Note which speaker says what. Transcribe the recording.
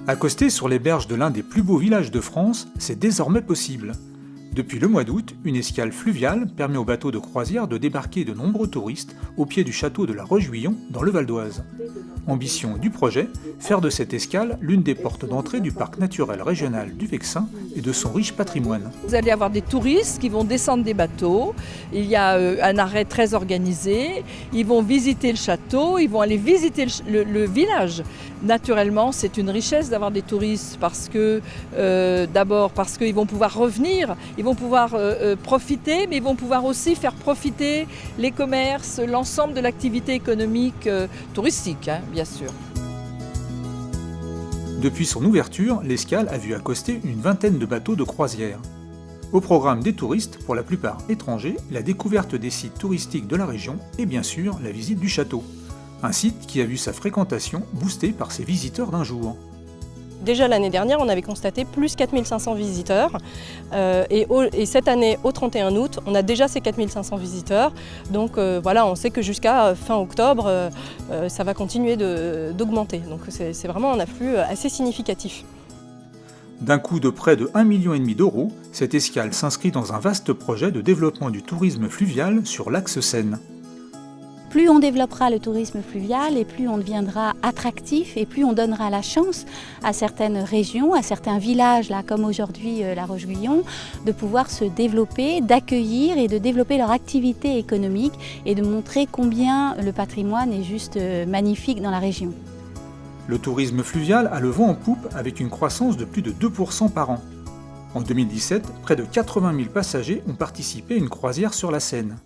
Speaker 1: Accoster sur les berges de l'un des plus beaux villages de France, c'est désormais possible. Depuis le mois d'août, une escale fluviale permet aux bateaux de croisière de débarquer de nombreux touristes au pied du château de la Roche-Guyon dans le Val d'Oise. Ambition du projet, faire de cette escale l'une des portes d'entrée du parc naturel régional du Vexin et de son riche patrimoine.
Speaker 2: Vous allez avoir des touristes qui vont descendre des bateaux, il y a un arrêt très organisé, ils vont visiter le château, ils vont aller visiter le village. Naturellement, c'est une richesse d'avoir des touristes parce que, d'abord parce qu'ils vont pouvoir revenir, ils vont pouvoir profiter, mais ils vont pouvoir aussi faire profiter les commerces, l'ensemble de l'activité économique touristique, bien sûr.
Speaker 1: Depuis son ouverture, l'escale a vu accoster une vingtaine de bateaux de croisière. Au programme des touristes, pour la plupart étrangers, la découverte des sites touristiques de la région et bien sûr la visite du château. Un site qui a vu sa fréquentation boostée par ses visiteurs d'un jour.
Speaker 3: Déjà l'année dernière, on avait constaté plus 4500 visiteurs et cette année, au 31 août, on a déjà ces 4500 visiteurs. Donc voilà, on sait que jusqu'à fin octobre, ça va continuer d'augmenter. Donc c'est vraiment un afflux assez significatif.
Speaker 1: D'un coût de près de 1,5 million d'euros, cette escale s'inscrit dans un vaste projet de développement du tourisme fluvial sur l'axe Seine.
Speaker 4: Plus on développera le tourisme fluvial et plus on deviendra attractif et plus on donnera la chance à certaines régions, à certains villages, là, comme aujourd'hui la Roche-Guyon, de pouvoir se développer, d'accueillir et de développer leur activité économique et de montrer combien le patrimoine est juste magnifique dans la région.
Speaker 1: Le tourisme fluvial a le vent en poupe avec une croissance de plus de 2% par an. En 2017, près de 80 000 passagers ont participé à une croisière sur la Seine.